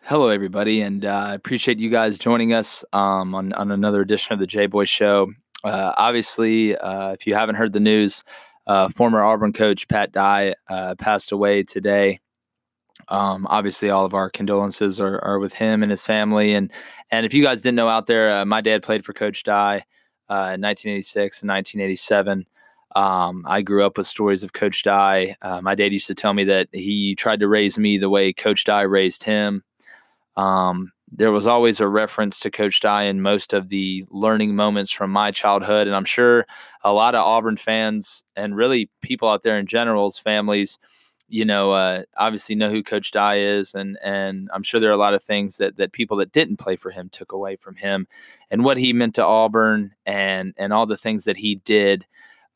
Hello, everybody, and I appreciate you guys joining us on another edition of the Jboy Show. Obviously, if you haven't heard the news, former Auburn coach Pat Dye passed away today. Obviously, all of our condolences are with him and his family. And if you guys didn't know out there, my dad played for Coach Dye in 1986 and 1987. I grew up with stories of Coach Dye. My dad used to tell me that he tried to raise me the way Coach Dye raised him. There was always a reference to Coach Dye in most of the learning moments from my childhood. And I'm sure a lot of Auburn fans and really people out there in general's families, obviously know who Coach Dye is. And I'm sure there are a lot of things that people that didn't play for him took away from him and what he meant to Auburn and all the things that he did.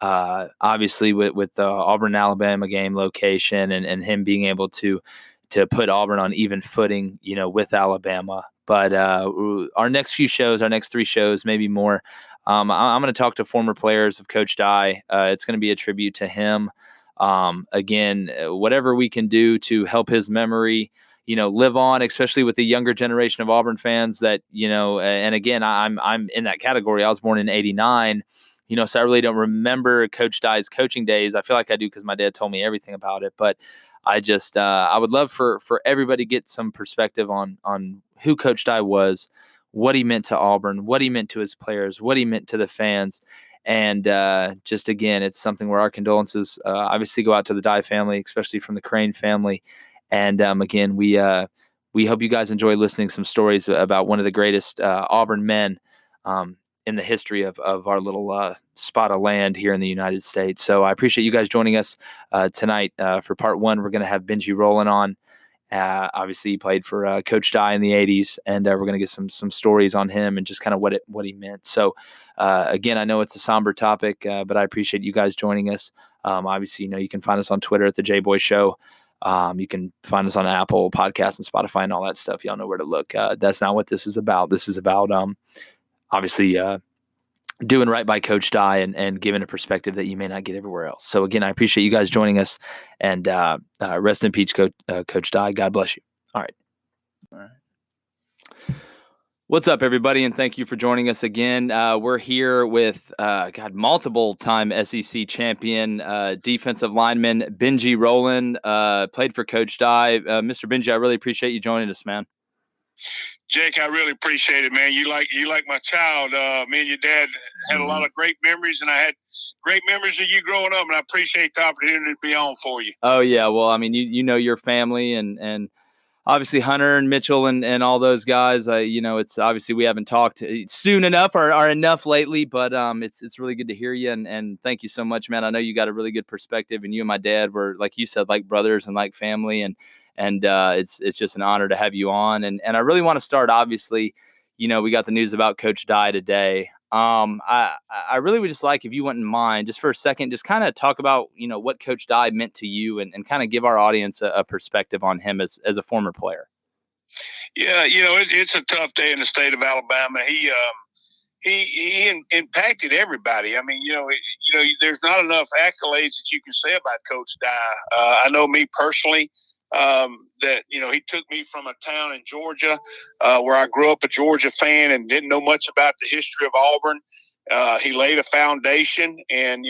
Obviously with the Auburn Alabama game location and him being able to put Auburn on even footing, with Alabama. But our next few shows, our next three shows, maybe more, I'm going to talk to former players of Coach Dye. It's going to be a tribute to him. Again, whatever we can do to help his memory, live on, especially with the younger generation of Auburn fans that, and again, I'm in that category. I was born in '89. So I really don't remember Coach Dye's coaching days. I feel like I do because my dad told me everything about it. But I would love for everybody to get some perspective on who Coach Dye was, what he meant to Auburn, what he meant to his players, what he meant to the fans. And just again, it's something where our condolences obviously go out to the Dye family, especially from the Crane family. And again, we hope you guys enjoy listening some stories about one of the greatest Auburn men in the history of our little spot of land here in the United States. So I appreciate you guys joining us tonight. For part one, we're going to have Benji Roland on. Obviously, he played for Coach Dye in the 80s, and we're going to get some stories on him and just kind of what he meant. So again, I know it's a somber topic, but I appreciate you guys joining us. Obviously, you can find us on Twitter at the Jboy Show. You can find us on Apple Podcasts and Spotify and all that stuff. Y'all know where to look. That's not what this is about. This is about obviously doing right by Coach Dye and giving a perspective that you may not get everywhere else. So again, I appreciate you guys joining us, and rest in peace, Coach Dye. God bless you. All right. What's up, everybody, and thank you for joining us again. We're here with multiple-time SEC champion defensive lineman Benji Roland. Played for Coach Dye. Mr. Benji, I really appreciate you joining us, man. Jake, I really appreciate it, man. You like my child. Me and your dad had a lot of great memories, and I had great memories of you growing up, and I appreciate the opportunity to be on for you. Oh, yeah. Well, I mean, you know your family and obviously Hunter and Mitchell and all those guys. It's obviously we haven't talked soon enough or enough lately, but it's really good to hear you, and thank you so much, man. I know you got a really good perspective, and you and my dad were, like you said, like brothers and like family, and it's just an honor to have you on. And I really want to start, obviously, we got the news about Coach Dye today. I really would just like, if you wouldn't mind, just for a second, just kind of talk about, what Coach Dye meant to you and kind of give our audience a perspective on him as a former player. Yeah, it's a tough day in the state of Alabama. He impacted everybody. I mean, there's not enough accolades that you can say about Coach Dye. I know me personally, that, he took me from a town in Georgia where I grew up a Georgia fan and didn't know much about the history of Auburn. He laid a foundation, and,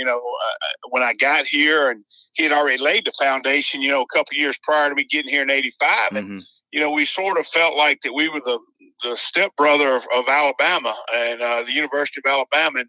when I got here, and he had already laid the foundation, a couple years prior to me getting here in '85. And, we sort of felt like that we were the stepbrother of Alabama and the University of Alabama. And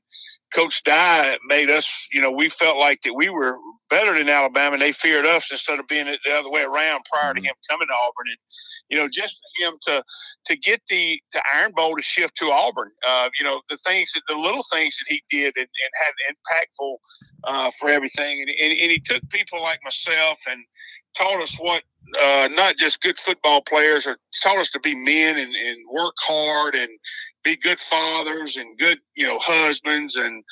Coach Dye made us, we felt like that we were better than Alabama, and they feared us instead of being the other way around prior to him coming to Auburn. And, just for him to get the Iron Bowl to shift to Auburn, the little things that he did and had impactful for everything. And he took people like myself and taught us what, not just good football players, or taught us to be men and work hard and be good fathers and good, husbands and,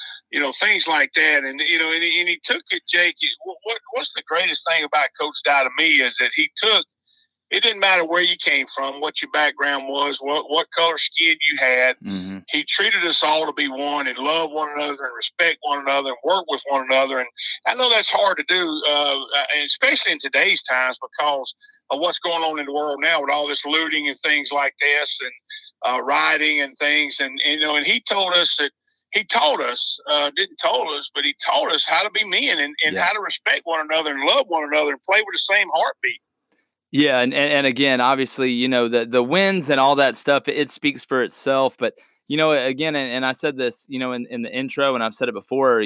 things like that. And, and he took it, Jake. What's the greatest thing about Coach Dye to me is that he took it didn't matter where you came from, what your background was, what color skin you had. Mm-hmm. He treated us all to be one and love one another and respect one another and work with one another. And I know that's hard to do, especially in today's times because of what's going on in the world now with all this looting and things like this and rioting and things. And he told us that he taught us, didn't told us, but he taught us how to be men and how to respect one another and love one another and play with the same heartbeat. Yeah, and again, obviously, the wins and all that stuff, it speaks for itself. But again, and I said this, in the intro, and I've said it before.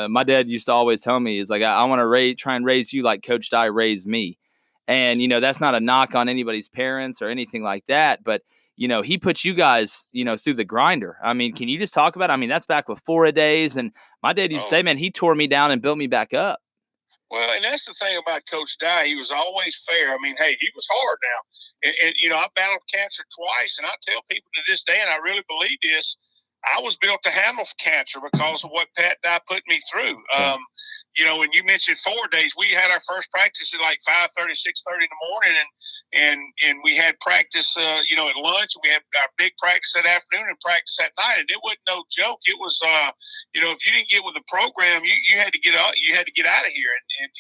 My dad used to always tell me, "Is like I want to try and raise you like Coach Dye raised me," and that's not a knock on anybody's parents or anything like that, but he put you guys, through the grinder. I mean, can you just talk about it? I mean, that's back with 4-a-days, and my dad used to say, man, he tore me down and built me back up. Well, and that's the thing about Coach Dye. He was always fair. I mean, hey, he was hard now. And I battled cancer twice, and I tell people to this day, and I really believe this, I was built to handle cancer because of what Pat Dye put me through. Yeah. When you mentioned 4 days, we had our first practice at like 5:30, 6:30 in the morning, and we had practice, at lunch. And we had our big practice that afternoon and practice at night, and it wasn't no joke. It was, if you didn't get with the program, you had to get out. You had to get out of here. And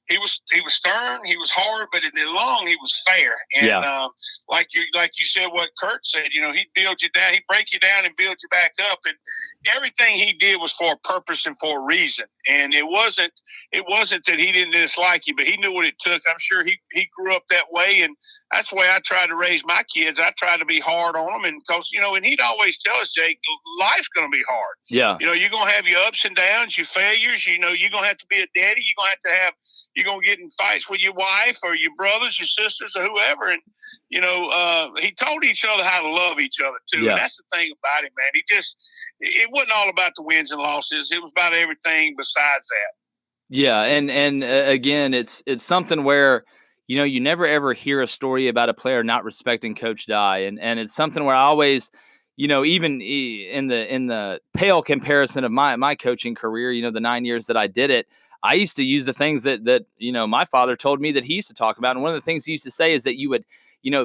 he was stern, he was hard, but in the long, he was fair. And like you said, what Kurt said, he'd build you down, he'd break you down and build you back up, and everything he did was for a purpose and for a reason. And it wasn't that he didn't dislike you, but he knew what it took. I'm sure he grew up that way, and that's the way I tried to raise my kids. I tried to be hard on them, and because and he'd always tell us, Jake, life's going to be hard. Yeah, you're going to have your ups and downs, your failures. You're going to have to be a daddy. You're going to get in fights with your wife or your brothers, your sisters, or whoever. And he taught each other how to love each other too. Yeah. And that's the thing about it, man. It wasn't all about the wins and losses. It was about everything besides that. Yeah, and again, it's something where you never ever hear a story about a player not respecting Coach Dye, and it's something where I always, even in the pale comparison of my coaching career, the 9 years that I did it, I used to use the things that my father told me that he used to talk about, and one of the things he used to say is that you would,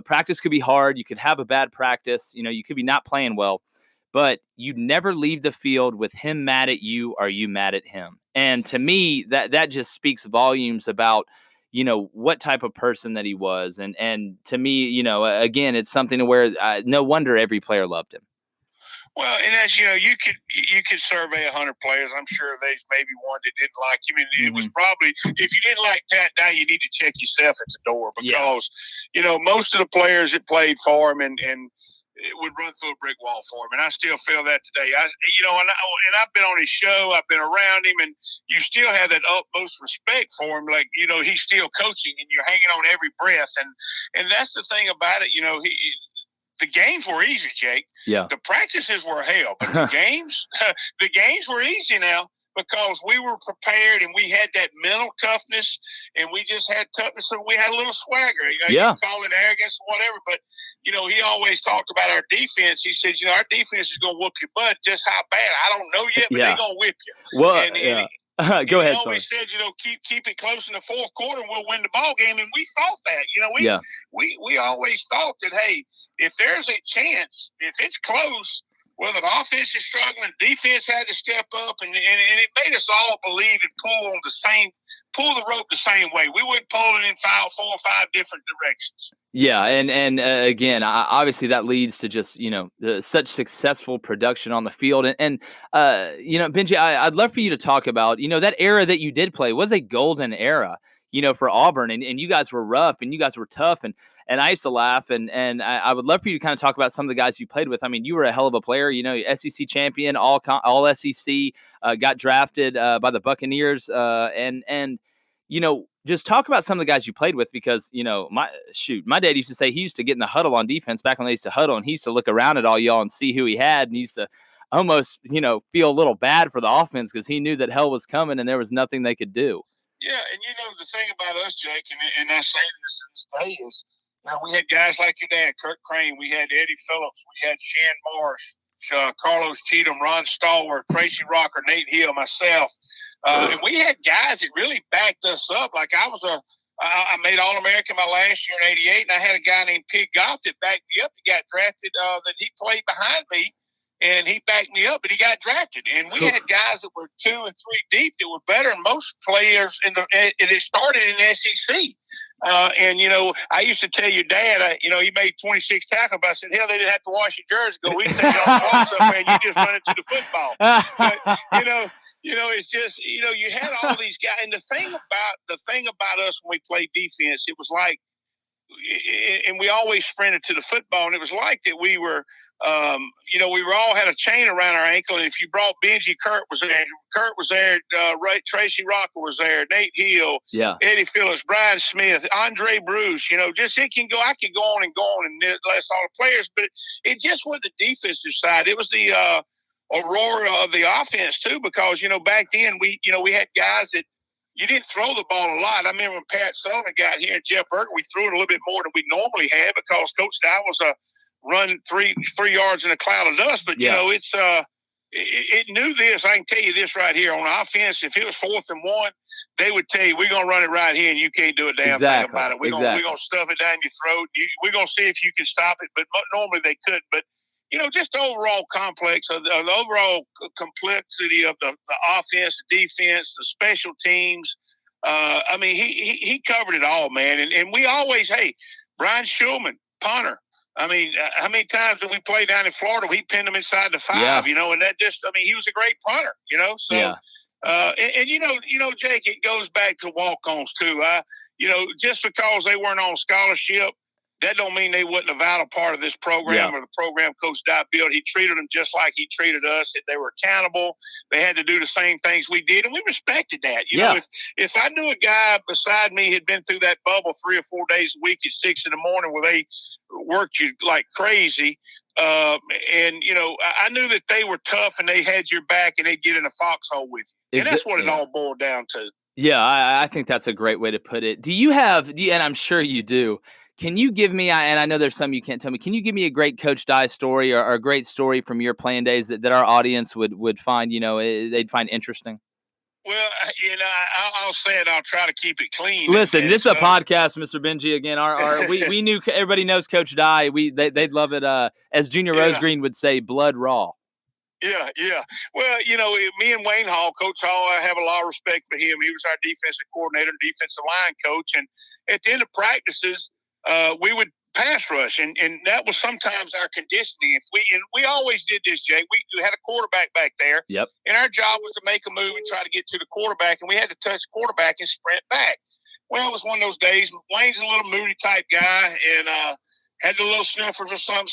practice could be hard, you could have a bad practice, you could be not playing well, but you'd never leave the field with him mad at you or you mad at him. And to me, that just speaks volumes about, what type of person that he was. And to me, again, it's something to where no wonder every player loved him. Well, and as you could survey 100 players. I'm sure there's maybe one that didn't like him. And it was probably, if you didn't like Pat Dye, you need to check yourself at the door because, most of the players that played for him and it would run through a brick wall for him. And I still feel that today. And I've been on his show, I've been around him, and you still have that utmost respect for him. Like, he's still coaching and you're hanging on every breath. And that's the thing about it. The games were easy, Jake. Yeah. The practices were hell, but the games were easy now because we were prepared and we had that mental toughness and we just had toughness and we had a little swagger. You call it arrogance or whatever, but he always talked about our defense. He said, our defense is going to whoop your butt. Just how bad, I don't know yet, but they're going to whip you. Well, go ahead. He always said, keep it close in the fourth quarter and we'll win the ball game. And we thought that, we always thought that, hey, if there's a chance, if it's close, whether the offense is struggling, defense had to step up, and it made us all believe and pull the rope the same way. We wouldn't pull it in 4 or 5 different directions. Yeah, and again, obviously that leads to just such successful production on the field, and Benji, I'd love for you to talk about that era that you did play was a golden era, for Auburn, and you guys were rough and you guys were tough, and I used to laugh, and I would love for you to kind of talk about some of the guys you played with. I mean, you were a hell of a player, SEC champion, all SEC, got drafted by the Buccaneers, and just talk about some of the guys you played with because, my dad used to say he used to get in the huddle on defense back when they used to huddle, and he used to look around at all y'all and see who he had, and he used to almost, feel a little bad for the offense because he knew that hell was coming and there was nothing they could do. Yeah, and the thing about us, Jake, and I say this to this day is, we had guys like your dad, Kurt Crane. We had Eddie Phillips. We had Shan Morris, Carlos Cheatham, Ron Stallworth, Tracy Rocker, Nate Hill, myself. And we had guys that really backed us up. Like I was I made All-American my last year in '88, and I had a guy named Pig Goff that backed me up. He got drafted. That he played behind me, and he backed me up, and he got drafted. And we had guys that were 2 and 3 deep that were better than most players in the. It started in the SEC. And, I used to tell your dad, he made 26 tackles. But I said, hell, they didn't have to wash your jersey. Go, we take it off the wall somewhere, and you just run into the football. But, it's just, you had all these guys. And the thing about us when we played defense, it was like, and we always sprinted to the football, and it was like that we were, we were all had a chain around our ankle, and if you brought Benji, Kurt was there, Tracy Rocker was there, Nate Hill, Eddie Phillips, Brian Smith, Andre Bruce, just I can go on and list all the players, but it just was the defensive side. It was the aurora of the offense too, because back then we had guys that you didn't throw the ball a lot. I remember when Pat Sullivan got here and Jeff Berger, we threw it a little bit more than we normally had because Coach Dye was run 3 yards in a cloud of dust. But it knew this. I can tell you this right here on offense. If it was 4th and 1, they would tell you, we're gonna run it right here, and you can't do a damn thing about it. We're gonna stuff it down your throat. We're gonna see if you can stop it. But normally they couldn't. But just the overall complex of the overall complexity of the offense, the defense, the special teams. He covered it all, man. And we always, Brian Shulman, punter. How many times did we play down in Florida? We pinned him inside the 5, and that he was a great punter, So, Jake, it goes back to walk-ons too. Just because they weren't on scholarship, that don't mean they wasn't a vital part of this program or the program Coach Dye built. He treated them just like he treated us. They were accountable. They had to do the same things we did, and we respected that. If I knew a guy beside me had been through that bubble 3 or 4 days a week at 6 a.m. where they worked you like crazy, I knew that they were tough and they had your back and they'd get in a foxhole with you. And that's what it all boiled down to. Yeah, I think that's a great way to put it. Do you have, and I'm sure you do, can you give me, and I know there's some you can't tell me, can you give me a great Coach Dye story or a great story from your playing days that our audience would find, they'd find interesting? Well, I'll say it. I'll try to keep it clean. Listen, this is a podcast, Mr. Benji. Again, we knew everybody knows Coach Dye. They'd love it. As Junior Rosegreen would say, blood raw. Yeah. Well, me and Wayne Hall, Coach Hall, I have a lot of respect for him. He was our defensive coordinator, defensive line coach, and at the end of practices, we would pass rush, and that was sometimes our conditioning. We always did this, Jake. We had a quarterback back there, and our job was to make a move and try to get to the quarterback, and we had to touch the quarterback and sprint back. Well, it was one of those days. Wayne's a little moody type guy, and had the little sniffles or something,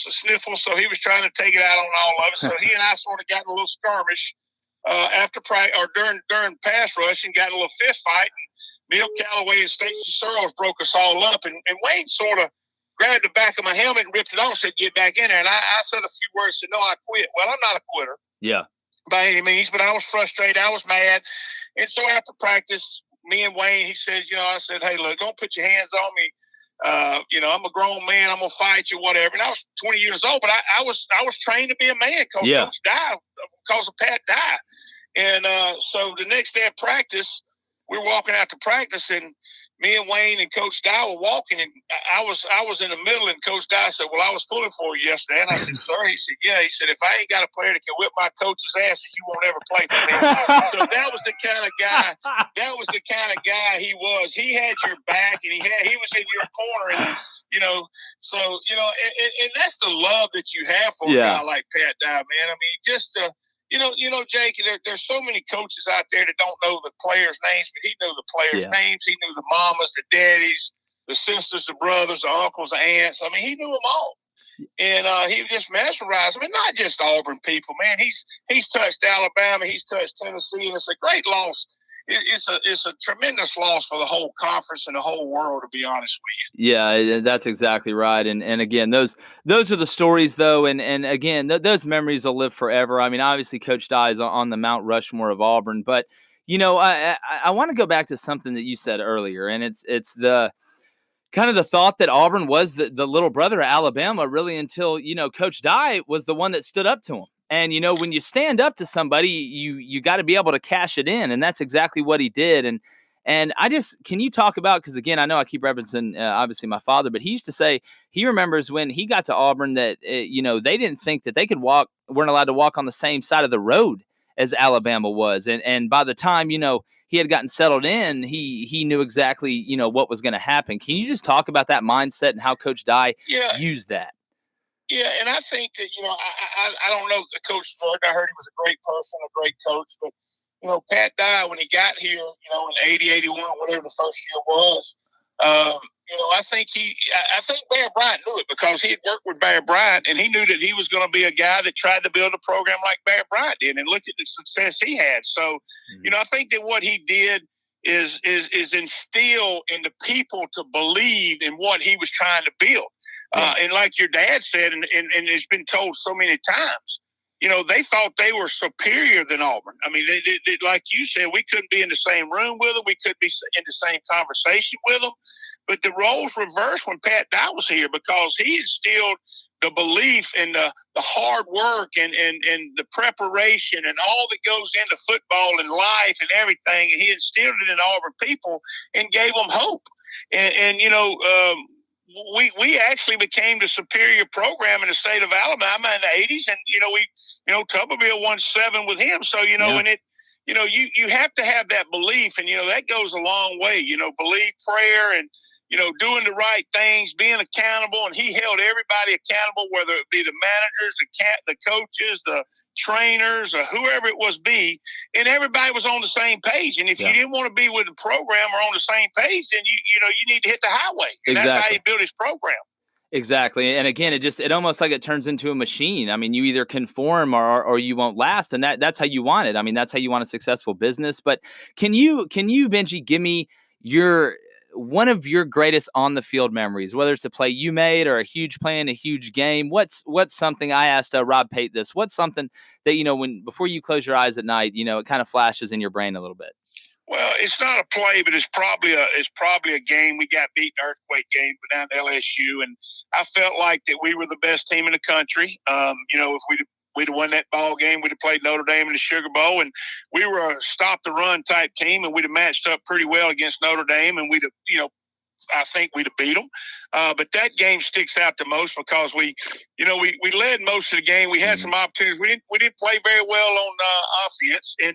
so he was trying to take it out on all of us. So he and I sort of got in a little skirmish after practice or during pass rush, and got in a little fist fight. And Neil Callaway and Stacey Searles broke us all up, and Wayne sort of grabbed the back of my helmet and ripped it off and said, "Get back in there." And I said a few words, said, "No, I quit." Well, I'm not a quitter. Yeah. By any means, but I was frustrated. I was mad. And so after practice, me and Wayne, he says, I said, "Hey, look, don't put your hands on me. I'm a grown man. I'm going to fight you, whatever." And I was 20 years old, but I was trained to be a man because of Pat Dye. And so the next day at practice, we're walking out to practice, and me and Wayne and Coach Dye were walking, and I was in the middle, and Coach Dye said, "Well, I was pulling for you yesterday." And I said, "Sir," he said, "Yeah." He said, "If I ain't got a player that can whip my coach's ass, you won't ever play for me." So that was the kind of guy. That was the kind of guy he was. He had your back, and he was in your corner, and and that's the love that you have for a guy like Pat Dye, man. I mean, just Jake, there's so many coaches out there that don't know the players' names, but he knew the players' names. He knew the mamas, the daddies, the sisters, the brothers, the uncles, the aunts. I mean, he knew them all. And he just mesmerized them. And not just Auburn people, man. He's touched Alabama. He's touched Tennessee. And it's a great loss. It's a tremendous loss for the whole conference and the whole world, to be honest with you. Yeah, that's exactly right. And again, those are the stories, though. And again, those memories will live forever. I mean, obviously, Coach Dye is on the Mount Rushmore of Auburn. But, I want to go back to something that you said earlier. And it's the kind of the thought that Auburn was the little brother of Alabama, really, until, Coach Dye was the one that stood up to him. And, when you stand up to somebody, you got to be able to cash it in. And that's exactly what he did. And And can you talk about, because again, I know I keep referencing obviously my father, but he used to say he remembers when he got to Auburn that, they didn't think that they weren't allowed to walk on the same side of the road as Alabama was. And by the time, he had gotten settled in, he knew exactly, what was going to happen. Can you just talk about that mindset and how Coach Dye used that? Yeah, and I think that, I don't know Coach Jordan. I heard he was a great person, a great coach, but Pat Dye, when he got here, in 80, 81, whatever the first year was, I think Barry Bryant knew it because he had worked with Barry Bryant, and he knew that he was going to be a guy that tried to build a program like Barry Bryant did, and look at the success he had. So, I think that what he did is instill in the people to believe in what he was trying to build. And like your dad said, and it's been told so many times, they thought they were superior than Auburn. I mean, they, like you said, we couldn't be in the same room with them. We couldn't be in the same conversation with them. But the roles reversed when Pat Dye was here because he instilled the belief and the hard work and the preparation and all that goes into football and life and everything. And he instilled it in Auburn people and gave them hope. We actually became the superior program in the state of Alabama in the 80s. And, Tuberville won 7 with him. So, and it, you have to have that belief, and, that goes a long way, belief, prayer, and, doing the right things, being accountable. And he held everybody accountable, whether it be the managers, the coaches, the trainers, or whoever it was and everybody was on the same page. And if you didn't want to be with the program or on the same page, then you need to hit the highway. And that's how he built his program. Exactly. And again, it almost like it turns into a machine. I mean, you either conform or you won't last. And that's how you want it. I mean, that's how you want a successful business. But can you, Benji, give me one of your greatest on the field memories, whether it's a play you made or a huge play in a huge game? What's something, I asked Rob Pate this, what's something that, before you close your eyes at night, it kind of flashes in your brain a little bit? Well, it's not a play, but it's probably a game. We got beat in an earthquake game down to LSU, and I felt like that we were the best team in the country. If we'd have won that ball game, we'd have played Notre Dame in the Sugar Bowl, and we were a stop-the-run type team, and we'd have matched up pretty well against Notre Dame, and we'd have, I think we'd have beat them. But that game sticks out the most because we led most of the game. We had some opportunities. We didn't play very well on offense, and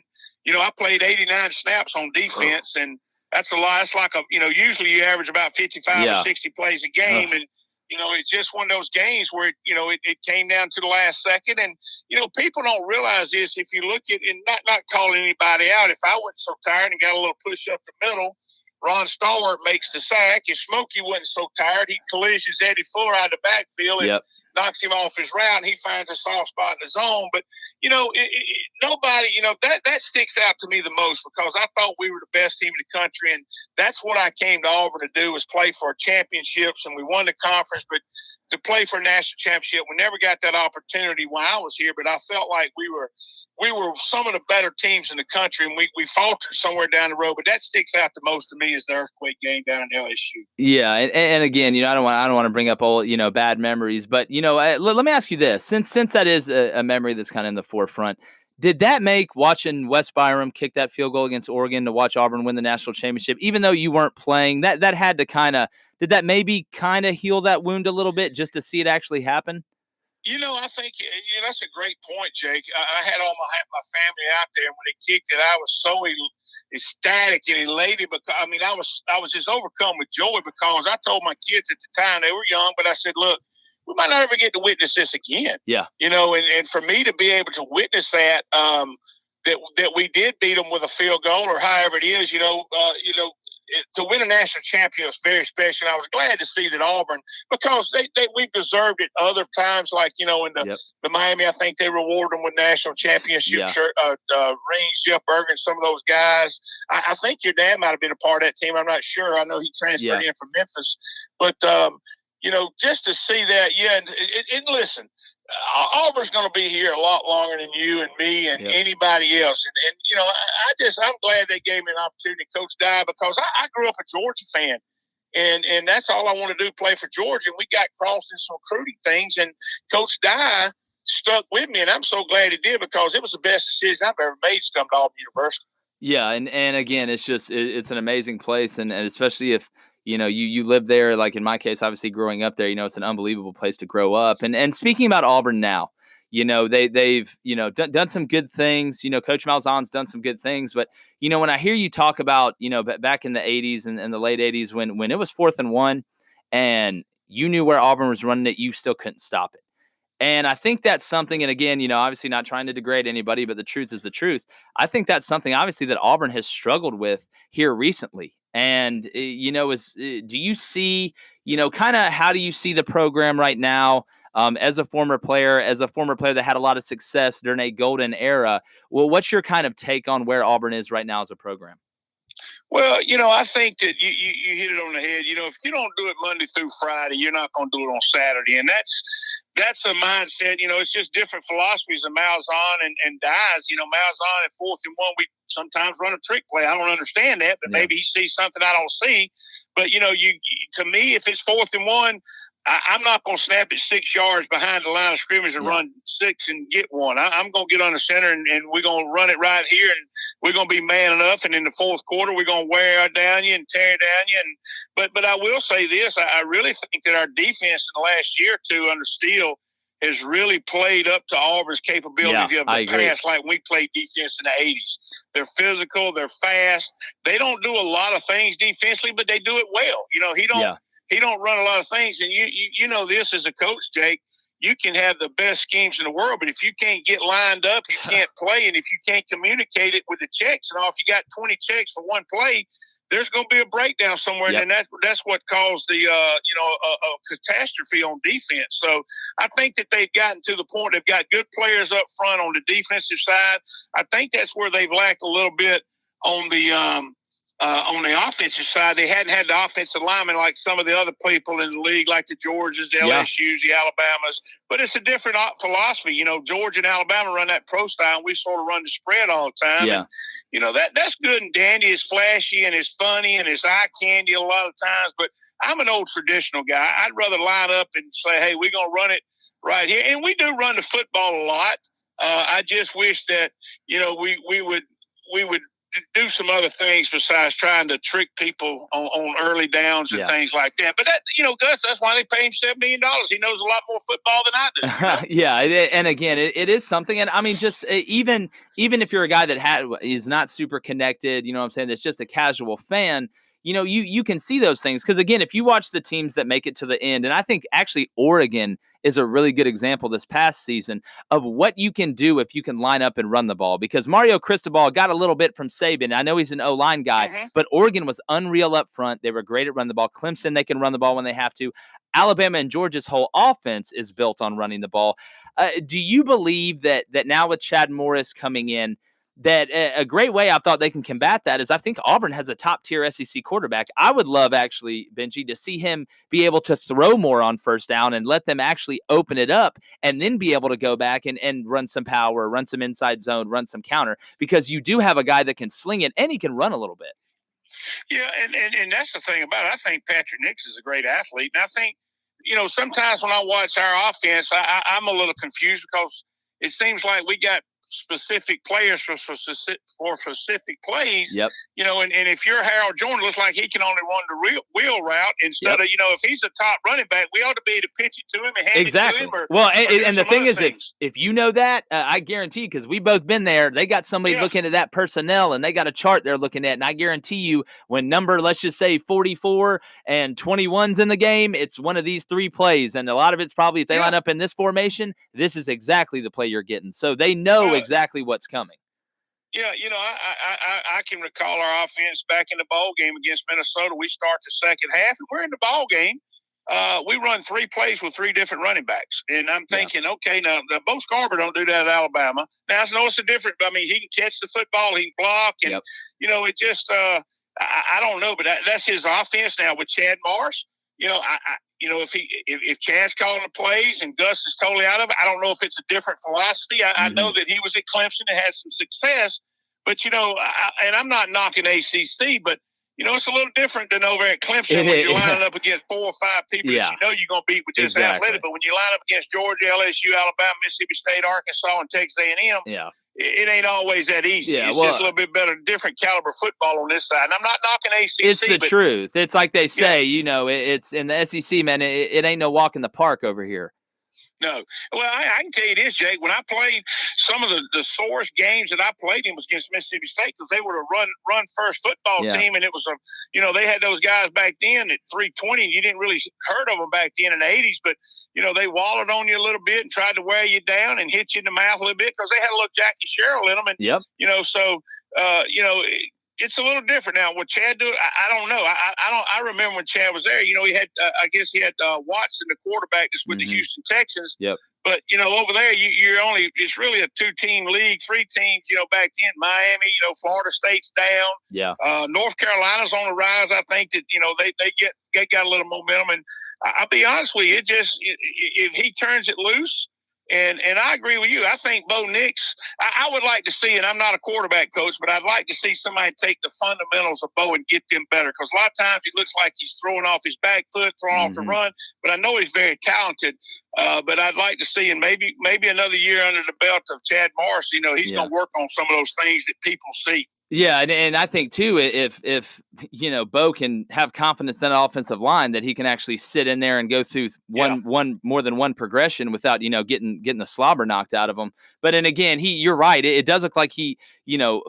I played 89 snaps on defense, and that's a lot. It's like usually you average about 55 or 60 plays a game, and it's just one of those games where it came down to the last second, and people don't realize this. If you look at, and not calling anybody out, if I wasn't so tired and got a little push up the middle, Ron Stallworth makes the sack. If Smokey wasn't so tired, he collisions Eddie Fuller out of the backfield and knocks him off his route, and he finds a soft spot in the zone. But, nobody, that sticks out to me the most because I thought we were the best team in the country, and that's what I came to Auburn to do, was play for championships, and we won the conference, but to play for a national championship, we never got that opportunity while I was here, but I felt like we were some of the better teams in the country, and we faltered somewhere down the road. But that sticks out the most to me is the earthquake game down in LSU. Yeah, and again, I don't want to bring up all bad memories, but let me ask you this: since that is a memory that's kind of in the forefront, did that make watching Wes Byram kick that field goal against Oregon to watch Auburn win the national championship, even though you weren't playing, that had to did that maybe kind of heal that wound a little bit just to see it actually happen? I think that's a great point, Jake. I had all my family out there, and when they kicked it, I was so ecstatic and elated because I was just overcome with joy because I told my kids at the time, they were young, but I said, look, we might not ever get to witness this again. Yeah. And for me to be able to witness that, that we did beat them with a field goal or however it is, to win a national championship was very special. And I was glad to see that Auburn, because we've deserved it other times, like, in the Miami, I think they rewarded them with national championship rings, Jeff Berger and some of those guys. I think your dad might have been a part of that team. I'm not sure. I know he transferred in from Memphis. But, just to see that, and listen, Auburn's going to be here a lot longer than you and me and anybody else. And I'm glad they gave me an opportunity to coach Dye because I grew up a Georgia fan. And that's all I want to do, play for Georgia. And we got crossed in some recruiting things. And Coach Dye stuck with me. And I'm so glad he did because it was the best decision I've ever made to come to Auburn University. Yeah, and again, it's an amazing place, and especially if you live there. Like in my case, obviously growing up there, it's an unbelievable place to grow up. And speaking about Auburn now, they've done some good things. Coach Malzahn's done some good things, but when I hear you talk about back in the '80s and the late '80s when it was 4th and 1, and you knew where Auburn was running it, you still couldn't stop it. And I think that's something, and again, obviously not trying to degrade anybody, but the truth is the truth. I think that's something, obviously, that Auburn has struggled with here recently. And, do you see, kind of how do you see the program right now as a former player that had a lot of success during a golden era? Well, what's your kind of take on where Auburn is right now as a program? Well, I think that you hit it on the head. If you don't do it Monday through Friday, you're not going to do it on Saturday. And that's a mindset. It's just different philosophies of Malzahn and Dye's. Malzahn at 4th and 1, we sometimes run a trick play. I don't understand that, but maybe he sees something I don't see. But, to me, if it's 4th and 1, I'm not going to snap it 6 yards behind the line of scrimmage and run 6 and get 1. I'm going to get on the center and we're going to run it right here, and we're going to be man enough. And in the fourth quarter, we're going to wear down you and tear down you. But I will say this: I really think that our defense in the last year or two under Steele has really played up to Auburn's capabilities of the past, like we played defense in the '80s. They're physical, they're fast. They don't do a lot of things defensively, but they do it well. He don't run a lot of things, and you know this as a coach, Jake. You can have the best schemes in the world, but if you can't get lined up, you can't play, and if you can't communicate it with the checks, and if you got 20 checks for one play, there's going to be a breakdown somewhere, and that's what caused the a catastrophe on defense. So I think that they've gotten to the point they've got good players up front on the defensive side. I think that's where they've lacked a little bit on the offensive side. They hadn't had the offensive linemen like some of the other people in the league, like the Georgias, the LSUs, the Alabamas. But it's a different philosophy. Georgia and Alabama run that pro style, and we sort of run the spread all the time. Yeah. And, that's good and dandy. It's flashy and it's funny and it's eye candy a lot of times. But I'm an old traditional guy. I'd rather line up and say, hey, we're going to run it right here. And we do run the football a lot. I just wish that, we would do some other things besides trying to trick people on early downs and things like that. But that, Gus, that's why they pay him $7 million. He knows a lot more football than I do. Yeah, and again, it is something. And I mean, just even if you're a guy that is not super connected, what I'm saying, that's just a casual fan. You can see those things because, again, if you watch the teams that make it to the end, and I think actually Oregon is a really good example this past season of what you can do if you can line up and run the ball, because Mario Cristobal got a little bit from Saban. I know he's an O-line guy, but Oregon was unreal up front. They were great at running the ball. Clemson, they can run the ball when they have to. Alabama and Georgia's whole offense is built on running the ball. Do you believe that now with Chad Morris coming in, that a great way I thought they can combat that is I think Auburn has a top-tier SEC quarterback. I would love, actually, Benji, to see him be able to throw more on first down and let them actually open it up and then be able to go back and run some power, run some inside zone, run some counter, because you do have a guy that can sling it and he can run a little bit. Yeah, and that's the thing about it. I think Patrick Nix is a great athlete. And I think, sometimes when I watch our offense, I'm a little confused because it seems like we got specific players for specific plays. Yep. And if you're Harold Jordan, it looks like he can only run the wheel route instead of, if he's a top running back, we ought to be able to pitch it to him and hand it to him. Well, and the thing is, if you know that, I guarantee, because we've both been there, they got somebody looking at that personnel and they got a chart they're looking at. And I guarantee you when number, let's just say 44 and 21's in the game, it's one of these three plays. And a lot of it's probably if they line up in this formation, this is exactly the play you're getting. So they know exactly what's coming. Yeah, I can recall our offense back in the ball game against Minnesota. We start the second half, and we're in the ball game. We run three plays with three different running backs, and I'm thinking, okay, now Bo Scarborough don't do that at Alabama. Now I know it's a different. I mean, he can catch the football, he can block, and it just I don't know, but that's his offense now with Chad Morris. If Chad's calling the plays and Gus is totally out of it, I don't know if it's a different philosophy. I know that he was at Clemson and had some success, but and I'm not knocking ACC, but it's a little different than over at Clemson when you're lining up against 4 or 5 people that you're going to beat with just athletic. But when you line up against Georgia, LSU, Alabama, Mississippi State, Arkansas, and Texas A&M, it ain't always that easy. Yeah, It's well, just a little bit better, different caliber football on this side. And I'm not knocking ACC. it's the truth. It's like they say, yeah. it's in the SEC, man. It ain't no walk in the park over here. No. Well, I can tell you this, Jake. When I played, some of the sorest games that I played in was against Mississippi State because they were a run first football team, and it was they had those guys back then at 320. And you didn't really heard of them back then in the 80s, but they wallowed on you a little bit and tried to wear you down and hit you in the mouth a little bit because they had a little Jackie Sherrill in them, and so it's a little different now. What Chad do, I don't know. I remember when Chad was there. He had I guess he had Watson, the quarterback, that's with the Houston Texans. Yep. But over there, it's really a 2-team league, 3 teams. Back then, Miami, Florida State's down. Yeah. North Carolina's on the rise. I think that they got a little momentum. And I'll be honest with you, if he turns it loose. And I agree with you. I think Bo Nix, I would like to see, and I'm not a quarterback coach, but I'd like to see somebody take the fundamentals of Bo and get them better. Because a lot of times he looks like he's throwing off his back foot, throwing off the run. But I know he's very talented. But I'd like to see, and maybe another year under the belt of Chad Morris, he's going to work on some of those things that people see. Yeah, and I think too, if Bo can have confidence in an offensive line that he can actually sit in there and go through one more than one progression without getting the slobber knocked out of him. But and again, you're right. It does look like he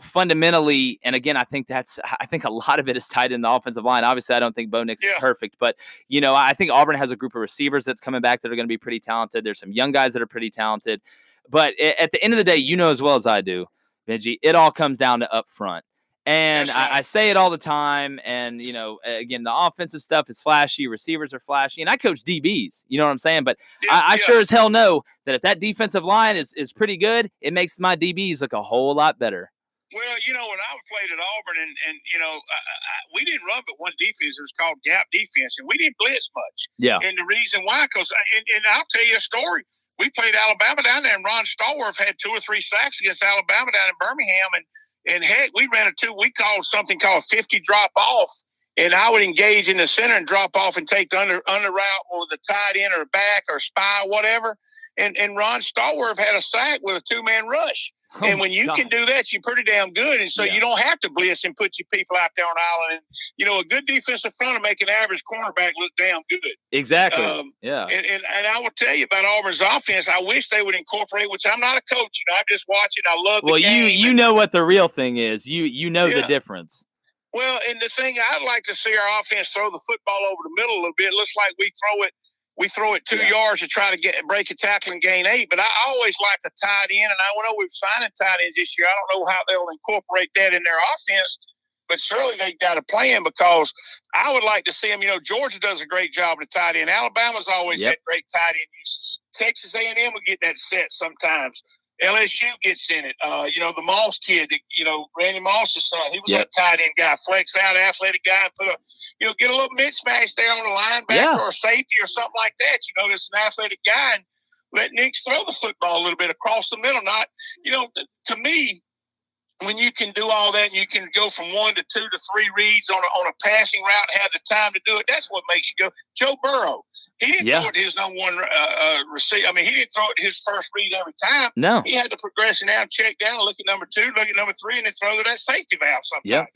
fundamentally, and again, I think a lot of it is tied in the offensive line. Obviously, I don't think Bo Nix is perfect, but I think Auburn has a group of receivers that's coming back that are going to be pretty talented. There's some young guys that are pretty talented, but at the end of the day, as well as I do, Benji, it all comes down to up front. And I say it all the time. And, again, the offensive stuff is flashy. Receivers are flashy. And I coach DBs. You know what I'm saying? But I sure as hell know that if that defensive line is pretty good, it makes my DBs look a whole lot better. Well, when I played at Auburn, and we didn't run but one defense. It was called gap defense, and we didn't blitz much. Yeah. And the reason why, because and I'll tell you a story. We played Alabama down there, and Ron Stallworth had 2 or 3 sacks against Alabama down in Birmingham, and heck, we ran we called something called 50 drop off, and I would engage in the center and drop off and take the under route or the tight end or back or spy, whatever. And Ron Stallworth had a sack with a 2-man rush. And when you can do that, you're pretty damn good. And so you don't have to blitz and put your people out there on the island. And, a good defensive front will make an average cornerback look damn good. Exactly. And I will tell you about Auburn's offense. I wish they would incorporate, which I'm not a coach. I'm just watching. I love the game. Well, you know what the real thing is. You know the difference. Well, and the thing I'd like to see our offense throw the football over the middle a little bit. It looks like we throw it 2 yards to try to break a tackle and gain 8. But I always like the tight end, and I know we've signed tight ends this year. I don't know how they'll incorporate that in their offense, but surely they got a plan because I would like to see them. Georgia does a great job with the tight end. Alabama's always had great tight end uses. Texas A&M will get that set sometimes. LSU gets in it. The Moss kid, Randy Moss's son, he was a tight end guy, flex out, athletic guy, and put get a little mismatch there on the linebacker or safety or something like that. This an athletic guy, and let Nix throw the football a little bit across the middle. Not, to me, when you can do all that and you can go from 1 to 2 to 3 reads on a passing route, have the time to do it, that's what makes you go. Joe Burrow, he didn't throw it his number one receiver. I mean, he didn't throw it his first read every time. No. He had the progression down, check down, look at number 2, look at number 3, and then throw to that safety valve sometimes,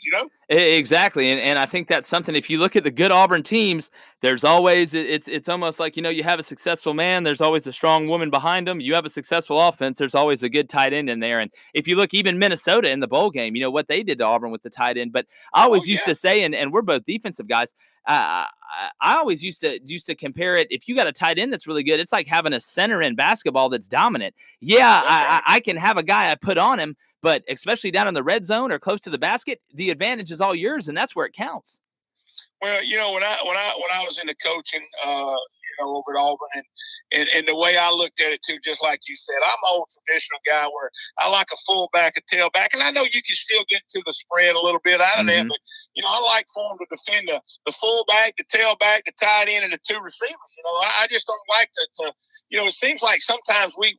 Exactly. And I think that's something, if you look at the good Auburn teams, there's always, it's almost like, you have a successful man, there's always a strong woman behind him. You have a successful offense, there's always a good tight end in there. And if you look, even Minnesota in the bowl game, what they did to Auburn with the tight end. But I always used to say, and we're both defensive guys, I always used to compare it. If you got a tight end that's really good, it's like having a center in basketball that's dominant. I can have a guy I put on him, but especially down in the red zone or close to the basket, the advantage is all yours, and that's where it counts. Well, when I was into coaching, over at Auburn, and the way I looked at it too, just like you said, I'm an old traditional guy where I like a fullback, a tailback, and I know you can still get to the spread a little bit out of that, but I like for them to defend the fullback, the tailback, the tight end, and the 2 receivers. I just don't like to. It seems like sometimes we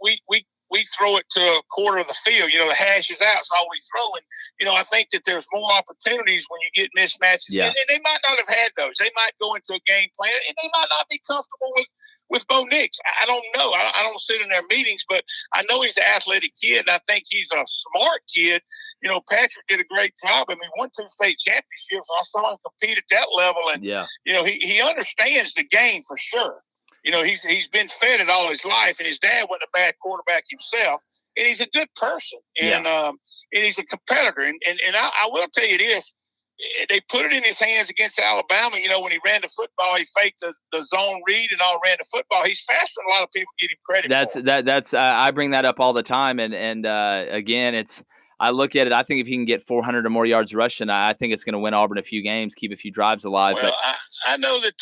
we throw it to a quarter of the field. The hash is out. It's all we throw. And, I think that there's more opportunities when you get mismatches. Yeah. And they might not have had those. They might go into a game plan, and they might not be comfortable with Bo Nix. I don't know. I don't sit in their meetings, but I know he's an athletic kid, and I think he's a smart kid. Patrick did a great job. I mean, won 2 state championships. I saw him compete at that level, and he understands the game for sure. He's been fed it all his life, and his dad wasn't a bad quarterback himself, and he's a good person, and he's a competitor. And I will tell you this: they put it in his hands against Alabama. When he ran the football, he faked the zone read and all ran the football. He's faster than a lot of people give him credit. That's I bring that up all the time, and again, I look at it. I think if he can get 400 or more yards rushing, I think it's going to win Auburn a few games, keep a few drives alive. Well, but I know that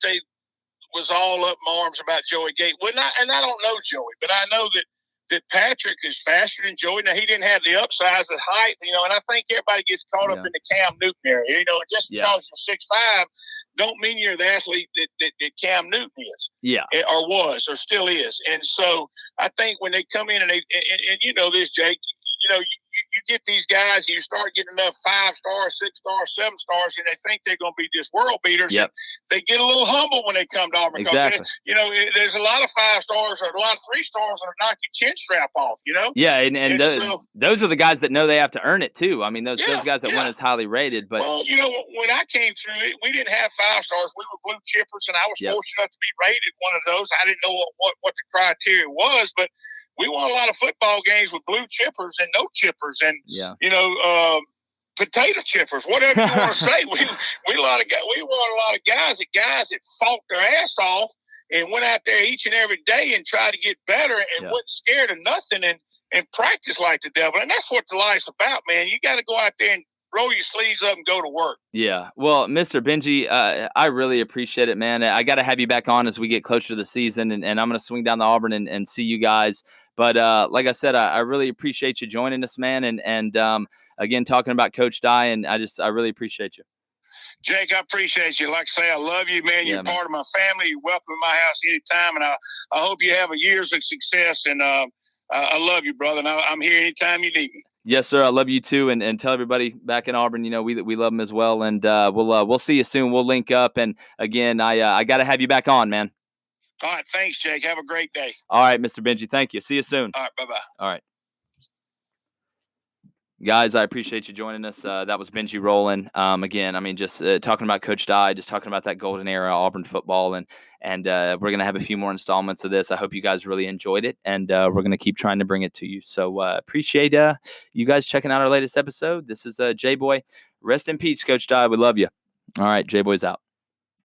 they was all up my arms about Joey Gate. And I don't know Joey, but I know that Patrick is faster than Joey. Now, he didn't have the upsize, the height, and I think everybody gets caught up in the Cam Newton area. Just because you're 6'5", don't mean you're the athlete that Cam Newton is. Yeah. Or was, or still is. And so I think when they come in and you know this, Jake, you get these guys, you start getting enough 5-stars, 6-stars, 7-stars, and they think they're going to be just world beaters. Yep. They get a little humble when they come to Auburn. Exactly. There's a lot of 5-stars or a lot of 3-stars that knock your chin strap off, Yeah, and those are the guys that know they have to earn it, too. I mean, those guys that weren't as highly rated. But well, when I came through it, we didn't have 5-stars. We were blue chippers, and I was fortunate enough to be rated one of those. I didn't know what the criteria was, but we won a lot of football games with blue chippers and no chippers and, potato chippers, whatever you want to say. We won a lot of guys that fought their ass off and went out there each and every day and tried to get better and wasn't scared of nothing and practice like the devil. And that's what the life's about, man. You got to go out there and roll your sleeves up and go to work. Yeah. Well, Mr. Benji, I really appreciate it, man. I got to have you back on as we get closer to the season, and I'm going to swing down to Auburn and see you guys. But like I said, I really appreciate you joining us, man. And again, talking about Coach Dye, and I really appreciate you. Jake, I appreciate you. Like I say, I love you, man. You're part of my family. You're welcome in my house anytime, and I hope you have a years of success. And I love you, brother. And I'm here anytime you need me. Yes, sir. I love you too, and tell everybody back in Auburn, we love them as well, and we'll see you soon. We'll link up, and again, I got to have you back on, man. All right, thanks, Jake. Have a great day. All right, Mr. Benji, thank you. See you soon. All right, bye-bye. All right. Guys, I appreciate you joining us. That was Benji Roland. Again, just talking about Coach Dye, just talking about that golden era Auburn football, and we're going to have a few more installments of this. I hope you guys really enjoyed it, and we're going to keep trying to bring it to you. So appreciate you guys checking out our latest episode. This is Jboy. Rest in peace, Coach Dye. We love you. All right, Jboy's out.